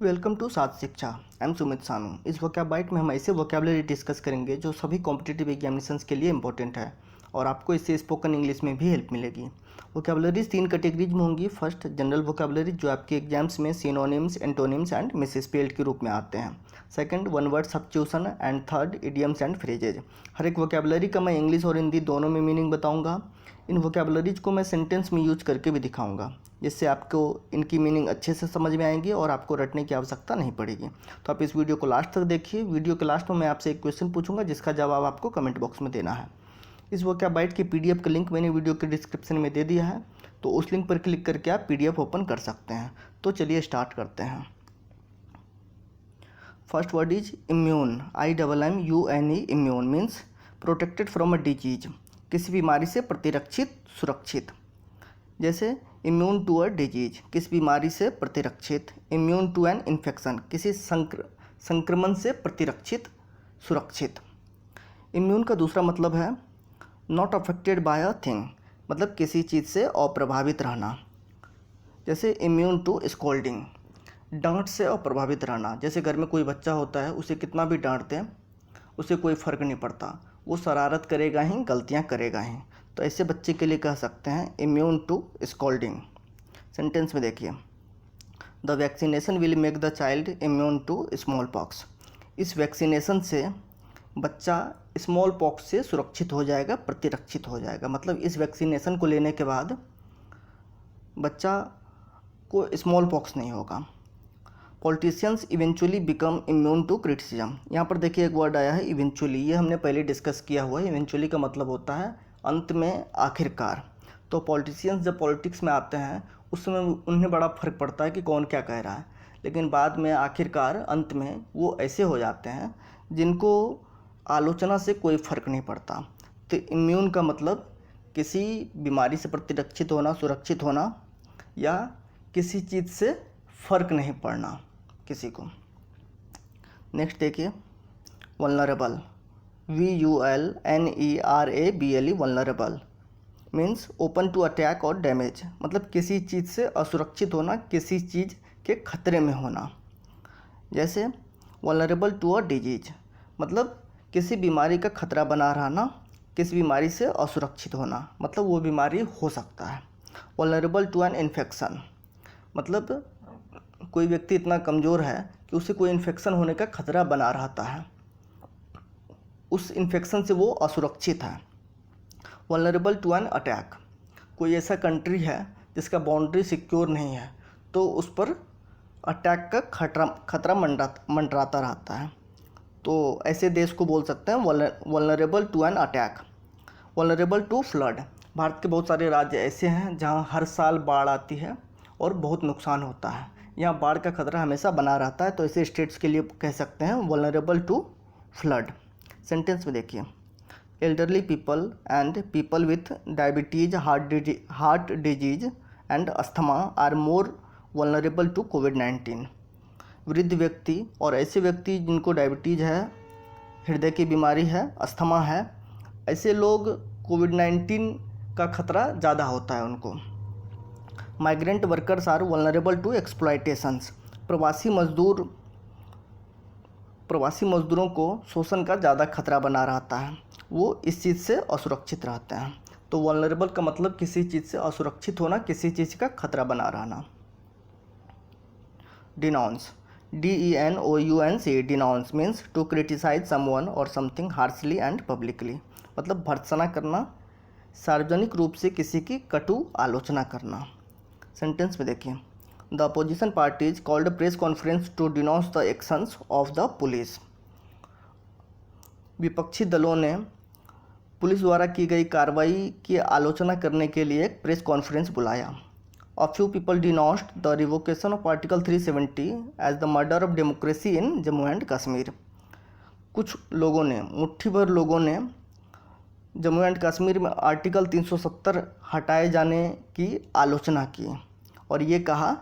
Welcome to साथ शिक्षा। I am Sumit सानू। इस वोकैब बाइट में हम ऐसे वोकैबलरी डिस्कस करेंगे जो सभी कॉम्पिटिटिव एग्जामिनेशंस के लिए इंपॉर्टेंट है और आपको इससे स्पोकन इंग्लिश में भी हेल्प मिलेगी। वोकैबलरीज 3 कैटेगरीज में होंगी। फर्स्ट, जनरल वोकैबलरी जो आपके एग्जाम्स में सिनोनिम्स, एंटोनिम्स एंड मिसस्पेल्ड के रूप में आते हैं। Second, one word substitution and third, idioms and phrases. हर एक वोकैबलरी का मैं इंग्लिश और हिंदी दोनों में मीनिंग बताऊँगा। इन वोकैबलरीज को मैं सेंटेंस में यूज करके भी दिखाऊंगा, जिससे आपको इनकी मीनिंग अच्छे से समझ में आएंगी और आपको रटने की आवश्यकता नहीं पड़ेगी। तो आप इस वीडियो को लास्ट तक देखिए। वीडियो के लास्ट में मैं आपसे एक क्वेश्चन पूछूंगा जिसका जवाब आपको कमेंट बॉक्स में देना है। इस वोकैब बाइट की पीडीएफ का लिंक मैंने वीडियो के डिस्क्रिप्शन में दे दिया है, तो उस लिंक पर क्लिक करके आप पीडीएफ ओपन कर सकते हैं। तो चलिए स्टार्ट करते हैं। First word is immune. IMMUNE। Immune means protected from a disease, किसी बीमारी से प्रतिरक्षित, सुरक्षित। जैसे इम्यून टू अ डिजीज, किस बीमारी से प्रतिरक्षित। इम्यून टू एन इन्फेक्शन, किसी संक्रमण से प्रतिरक्षित, सुरक्षित। इम्यून का दूसरा मतलब है not affected by a thing, मतलब किसी चीज़ से अप्रभावित रहना। जैसे इम्यून टू स्कोल्डिंग, डांट से अप्रभावित रहना। जैसे घर में कोई बच्चा होता है, उसे कितना भी डांट दें उसे कोई फ़र्क नहीं पड़ता, वो शरारत करेगा ही, गलतियां करेगा ही। तो ऐसे बच्चे के लिए कह सकते हैं इम्यून टू स्कोल्डिंग। सेंटेंस में देखिए, the vaccination will make the child immune to smallpox. इस वैक्सीनेशन से बच्चा स्मॉल पॉक्स से सुरक्षित हो जाएगा, प्रतिरक्षित हो जाएगा। मतलब इस वैक्सीनेशन को लेने के बाद बच्चा को स्मॉल पॉक्स नहीं होगा। Politicians eventually become immune to criticism. यहाँ पर देखिए एक वर्ड आया है इवेंचुअली, ये हमने पहले डिस्कस किया हुआ है। इवेंचुअली का मतलब होता है अंत में, आखिरकार। तो पॉलिटिशियंस जब पॉलिटिक्स में आते हैं उस समय उन्हें बड़ा फर्क पड़ता है कि कौन क्या कह रहा है, लेकिन बाद में आखिरकार अंत में वो ऐसे हो जाते हैं जिनको आलोचना से कोई फ़र्क नहीं पड़ता। तो इम्यून का मतलब किसी बीमारी से प्रतिरक्षित होना, सुरक्षित होना, या किसी चीज़ से फ़र्क नहीं पड़ना किसी को। नेक्स्ट देखिए, vulnerable. VULNERABLE, vulnerable means open to attack और डैमेज, मतलब किसी चीज़ से असुरक्षित होना, किसी चीज़ के खतरे में होना। जैसे वल्नरेबल टू अ डिजीज, मतलब किसी बीमारी का खतरा बना रहना, किसी बीमारी से असुरक्षित होना, मतलब वो बीमारी हो सकता है। वल्नरेबल टू एन इन्फेक्शन, मतलब कोई व्यक्ति इतना कमज़ोर है कि उसे कोई इन्फेक्शन होने का खतरा बना रहता है, उस इन्फेक्शन से वो असुरक्षित है। वल्नरेबल टू एन अटैक, कोई ऐसा कंट्री है जिसका बाउंड्री सिक्योर नहीं है, तो उस पर अटैक का खतरा मंडराता रहता है, तो ऐसे देश को बोल सकते हैं vulnerable to an attack. Vulnerable to flood, Bharat के बहुत सारे राज्य ऐसे हैं जहां हर साल बाढ़ आती है और बहुत नुकसान होता है, यहाँ बाढ़ का खतरा हमेशा बना रहता है, तो ऐसे स्टेट्स के लिए कह सकते हैं वल्नरेबल टू फ्लड। सेंटेंस में देखिए, elderly people and people with diabetes, heart disease and asthma are more vulnerable to कोविड-19। वृद्ध व्यक्ति और ऐसे व्यक्ति जिनको डायबिटीज़ है, हृदय की बीमारी है, अस्थमा है, ऐसे लोग कोविड-19 का खतरा ज़्यादा होता है उनको। Migrant workers are vulnerable to exploitations, प्रवासी मजदूरों को शोषण का ज़्यादा खतरा बना रहता है, वो इस चीज़ से असुरक्षित रहते हैं। तो वल्नरेबल का मतलब किसी चीज़ से असुरक्षित होना, किसी चीज़ का खतरा बना रहना। Denounce, DENOUNCE, denounce means to criticise someone और समथिंग हार्शली एंड पब्लिकली, मतलब भर्त्सना करना, सार्वजनिक रूप से किसी की कटु आलोचना करना। सेंटेंस में देखिए, the opposition parties called press conference to denounce the actions of the police. विपक्षी दलों ने पुलिस द्वारा की गई कार्रवाई की आलोचना करने के लिए एक प्रेस कॉन्फ्रेंस बुलाया। A few people denounced the revocation of article 370 as the murder of democracy in Jammu and Kashmir. कुछ लोगों ने, मुट्ठी भर लोगों ने जम्मू एंड कश्मीर में आर्टिकल 370 हटाए जाने की आलोचना की और ये कहा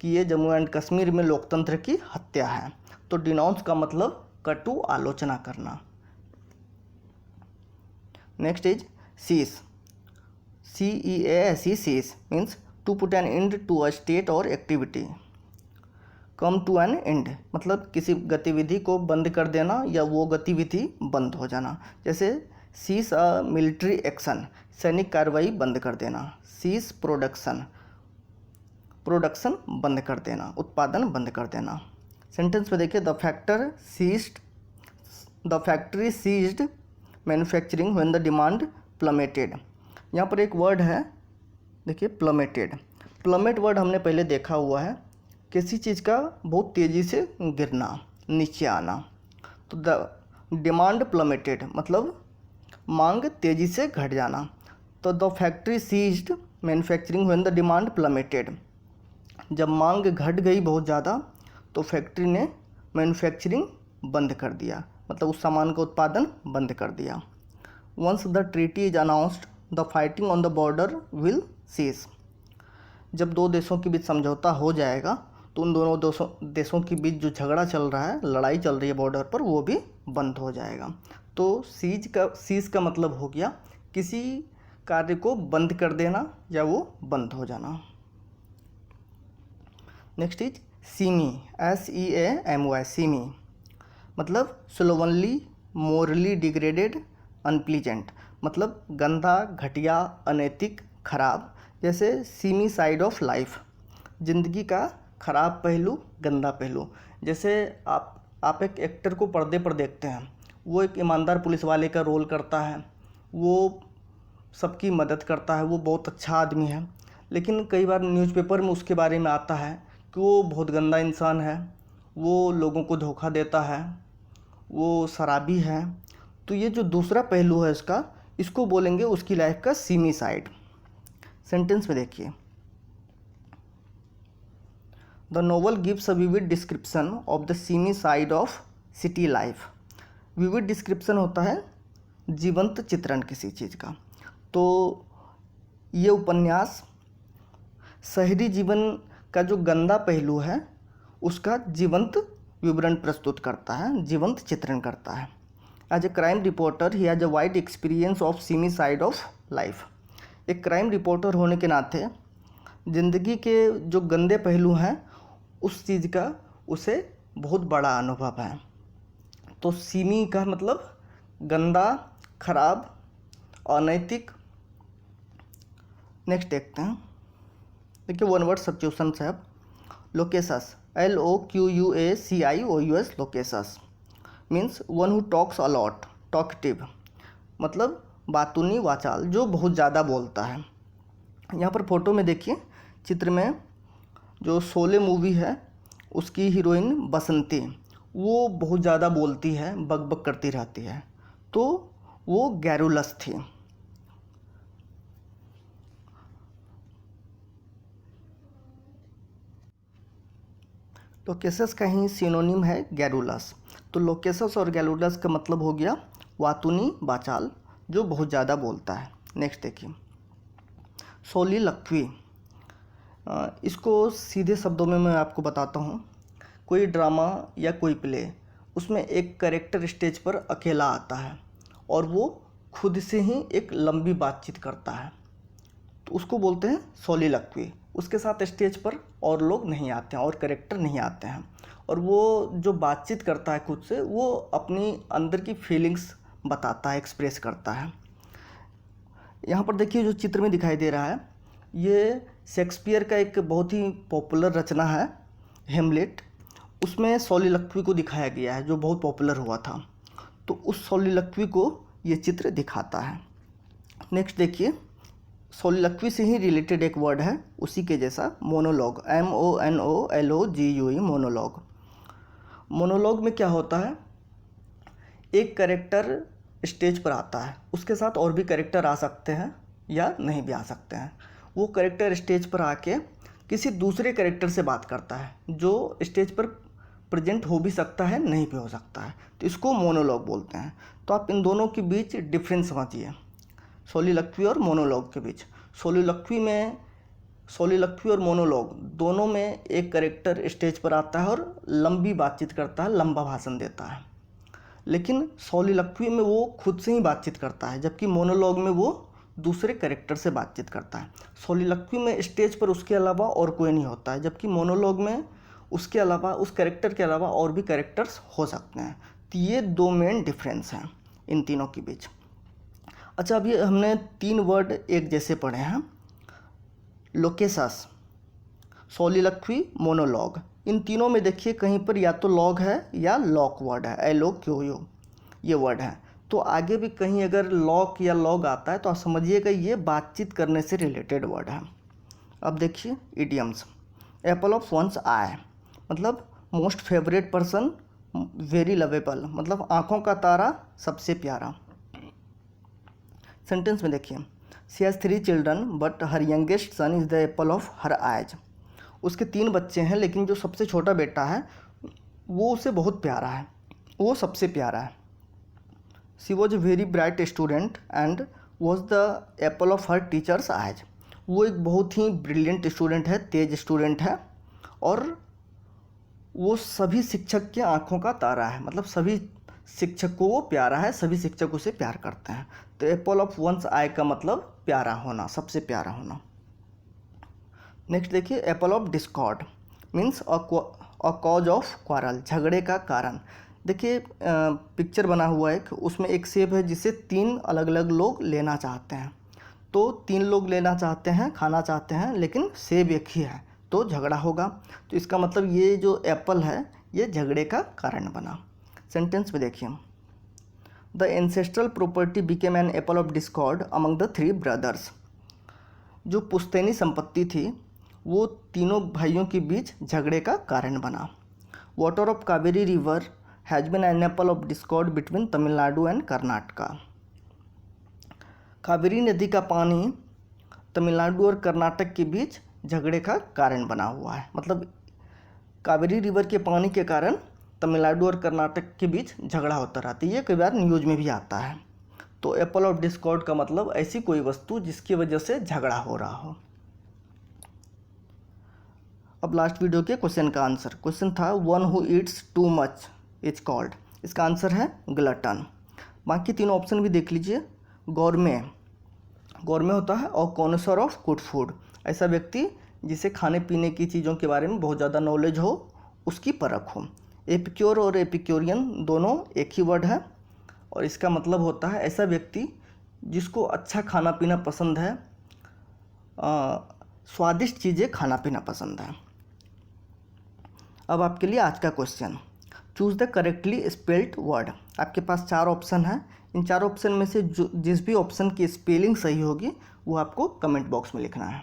कि ये जम्मू एंड कश्मीर में लोकतंत्र की हत्या है। तो डिनाउंस का मतलब कटु आलोचना करना। Next is cease, CEASE, cease means to put an end to a state or activity. Come to an end मतलब किसी गतिविधि को बंद कर देना या वो गतिविधि बंद हो जाना। जैसे सीज अ मिलिट्री एक्शन, सैनिक कार्रवाई बंद कर देना। सीज प्रोडक्शन, प्रोडक्शन बंद कर देना, उत्पादन बंद कर देना। सेंटेंस में देखिए, the factory ceased manufacturing when the demand plummeted. यहाँ पर एक वर्ड है देखिए, प्लमेटेड। प्लमेट वर्ड हमने पहले देखा हुआ है, किसी चीज़ का बहुत तेज़ी से गिरना, नीचे आना। तो द डिमांड प्लमेटेड मतलब मांग तेज़ी से घट जाना। तो the factory ceased manufacturing when the demand plummeted, जब मांग घट गई बहुत ज़्यादा तो फैक्ट्री ने मैन्युफैक्चरिंग बंद कर दिया, मतलब उस सामान का उत्पादन बंद कर दिया। Once the treaty is announced the fighting on the border will cease, जब दो देशों के बीच समझौता हो जाएगा तो उन दोनों देशों के बीच जो झगड़ा चल रहा है, लड़ाई चल रही है बॉर्डर पर, वो भी बंद हो जाएगा। तो सीज का मतलब हो गया किसी कार्य को बंद कर देना या वो बंद हो जाना। Next is semi, SEAMY, semi मतलब स्लोवनली, मोरली डिग्रेडेड, अनप्लीजेंट मतलब गंदा, घटिया, अनैतिक, खराब। जैसे सीमी साइड ऑफ लाइफ, ज़िंदगी का खराब पहलू, गंदा पहलू। जैसे आप एक एक्टर को पर्दे पर देखते हैं, वो एक ईमानदार पुलिस वाले का रोल करता है, वो सबकी मदद करता है, वो बहुत अच्छा आदमी है। लेकिन कई बार न्यूज़पेपर में उसके बारे में आता है कि वो बहुत गंदा इंसान है, वो लोगों को धोखा देता है, वो शराबी है। तो ये जो दूसरा पहलू है इसको बोलेंगे उसकी लाइफ का सीमी साइड। सेंटेंस में देखिए, the novel gives a vivid description of the semi side of city life. Vivid description होता है जीवंत चित्रण किसी चीज़ का। तो ये उपन्यास शहरी जीवन का जो गंदा पहलू है उसका जीवंत विवरण प्रस्तुत करता है, जीवंत चित्रण करता है। As a crime reporter he has a wide experience of seamy side of life. एक क्राइम रिपोर्टर होने के नाते ज़िंदगी के जो गंदे पहलू हैं उस चीज़ का उसे बहुत बड़ा अनुभव है। तो सीमी का मतलब गंदा, खराब, अनैतिक। नेक्स्ट देखते हैं, देखिए वन वर्ड सब्स्टिट्यूशंस है अब। Loquacious, LOQUACIOUS, loquacious means one who talks a lot, talkative मतलब बातूनी, वाचाल, जो बहुत ज़्यादा बोलता है। यहाँ पर फोटो में देखिए, चित्र में जो शोले मूवी है उसकी हीरोइन बसंती, वो बहुत ज़्यादा बोलती है, बक करती रहती है, तो वो गैरुलस थी। लोकेसस का ही सिनोनिम है गैरुलस। तो लोकेसस और गैरुलस का मतलब हो गया वातुनी, वाचाल, जो बहुत ज़्यादा बोलता है। नेक्स्ट देखिए, सोलिलक्वी, इसको सीधे शब्दों में मैं आपको बताता हूँ। कोई ड्रामा या कोई प्ले, उसमें एक कैरेक्टर स्टेज पर अकेला आता है और वो खुद से ही एक लंबी बातचीत करता है, तो उसको बोलते हैं सोलिलक्वी। उसके साथ स्टेज पर और लोग नहीं आते हैं और कैरेक्टर नहीं आते हैं, और वो जो बातचीत करता है खुद से, वो अपनी अंदर की फीलिंग्स बताता है, एक्सप्रेस करता है। यहाँ पर देखिए जो चित्र में दिखाई दे रहा है, ये शेक्सपियर का एक बहुत ही पॉपुलर रचना है, हेमलेट। उसमें सोलिलक्वी को दिखाया गया है, जो बहुत पॉपुलर हुआ था। तो उस सोलिलक्वी को ये चित्र दिखाता है। नेक्स्ट देखिए, सोलिलक्वी से ही रिलेटेड एक वर्ड है उसी के जैसा, मोनोलॉग, MONOLOGUE, मोनोलॉग। मोनोलॉग में क्या होता है, एक कैरेक्टर स्टेज पर आता है, उसके साथ और भी कैरेक्टर आ सकते हैं या नहीं भी आ सकते हैं। वो कैरेक्टर स्टेज पर आके किसी दूसरे कैरेक्टर से बात करता है, जो स्टेज पर प्रेजेंट हो भी सकता है, नहीं भी हो सकता है, तो इसको मोनोलॉग बोलते हैं। तो आप इन दोनों के बीच डिफरेंस समझिए, सोलिलक्वी और मोनोलॉग के बीच। सोलिलक्वी और मोनोलॉग दोनों में एक कैरेक्टर स्टेज पर आता है और लंबी बातचीत करता है, लंबा भाषण देता है। लेकिन सोलिलक्वी में वो खुद से ही बातचीत करता है, जबकि मोनोलॉग में वो दूसरे कैरेक्टर से बातचीत करता है। सोलिलक्वी में स्टेज पर उसके अलावा और कोई नहीं होता है, जबकि मोनोलॉग में उसके अलावा उस कैरेक्टर के अलावा और भी कैरेक्टर्स हो सकते हैं। तो ये दो मेन डिफरेंस हैं इन तीनों के बीच। अच्छा, अभी हमने 3 वर्ड एक जैसे पढ़े हैं, लोकेशस, सोलिलक्वी, मोनोलॉग। इन तीनों में देखिए कहीं पर या तो लॉग है या लॉक वर्ड है, LOQ ये वर्ड है। तो आगे भी कहीं अगर लॉक या लॉग आता है तो आप समझिएगा ये बातचीत करने से रिलेटेड वर्ड है। अब देखिए idioms, apple of one's eye मतलब most favourite person, very lovable मतलब आँखों का तारा, सबसे प्यारा। सेंटेंस में देखिए, she has 3 children but her youngest son is the apple of her eyes. उसके 3 बच्चे हैं लेकिन जो सबसे छोटा बेटा है वो उसे बहुत प्यारा है, वो सबसे प्यारा है। She was a very bright student and was the apple of her teachers eyes. वो एक बहुत ही ब्रिलियंट स्टूडेंट है, तेज स्टूडेंट है, और वो सभी शिक्षक के आँखों का तारा है, मतलब सभी शिक्षक को वो प्यारा है, सभी शिक्षक उसे प्यार करते हैं। तो एप्पल ऑफ वंस आई का मतलब प्यारा होना, सबसे प्यारा होना। नेक्स्ट देखिए, Apple of Discord means a cause of quarrel, झगड़े का कारण। देखिए पिक्चर बना हुआ है, उसमें एक सेब है जिसे 3 अलग अलग लोग लेना चाहते हैं। तो 3 लोग लेना चाहते हैं, खाना चाहते हैं, लेकिन सेब एक ही है, तो झगड़ा होगा। तो इसका मतलब ये जो एप्पल है ये झगड़े का कारण बना। सेंटेंस में देखिए, the ancestral property became an apple of Discord among the 3 brothers. जो पुश्तैनी संपत्ति थी वो तीनों भाइयों के बीच झगड़े का कारण बना। Water of Kaveri river has been an apple of Discord between Tamil Nadu and Karnataka. Kaveri नदी का पानी तमिलनाडु और कर्नाटक के बीच झगड़े का कारण बना हुआ है, मतलब कावेरी रिवर के पानी के कारण तमिलनाडु और कर्नाटक के बीच झगड़ा होता रहता है। ये कई बार न्यूज़ में भी आता है। तो एप्पल ऑफ डिस्कॉर्ड का मतलब ऐसी कोई वस्तु जिसकी वजह से झगड़ा हो रहा हो। अब लास्ट वीडियो के क्वेश्चन का आंसर। क्वेश्चन था one who Yeats too much is called. इसका आंसर है ग्लटन। बाकी तीनों ऑप्शन भी देख लीजिए। गौरमे, गौरमे होता है और कॉनसर ऑफ गुड फूड, ऐसा व्यक्ति जिसे खाने पीने की चीज़ों के बारे में बहुत ज़्यादा नॉलेज हो, उसकी परख हो। एपिक्योर और एपिक्योरियन दोनों एक ही वर्ड है और इसका मतलब होता है ऐसा व्यक्ति जिसको अच्छा खाना पीना पसंद है, स्वादिष्ट चीज़ें खाना पीना पसंद है। अब आपके लिए आज का question, choose the correctly spelled word. आपके पास 4 ऑप्शन है। इन 4 ऑप्शन में से जिस भी ऑप्शन की स्पेलिंग सही होगी वो आपको कमेंट बॉक्स में लिखना है।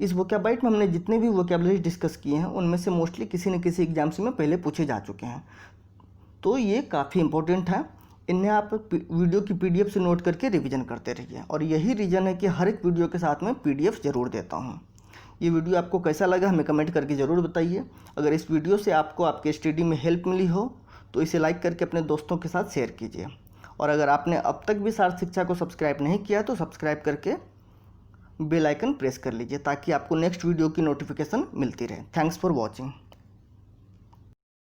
इस वोकैबुलरी में हमने जितने भी वोकैबुलरी डिस्कस किए हैं उनमें से मोस्टली किसी न किसी एग्जाम्स में पहले पूछे जा चुके हैं, तो ये काफ़ी इंपॉर्टेंट है। इन्हें आप वीडियो की PDF से नोट करके रिवीजन करते रहिए, और यही रीज़न है कि हर एक वीडियो के साथ में PDF ज़रूर देता हूँ। ये वीडियो आपको कैसा लगा हमें कमेंट करके ज़रूर बताइए। अगर इस वीडियो से आपको आपके स्टडी में हेल्प मिली हो तो इसे लाइक करके अपने दोस्तों के साथ शेयर कीजिए, और अगर आपने अब तक भी सार्थ शिक्षा को सब्सक्राइब नहीं किया तो सब्सक्राइब करके बेल आइकन प्रेस कर लीजिए ताकि आपको नेक्स्ट वीडियो की नोटिफिकेशन मिलती रहे। Thanks for watching.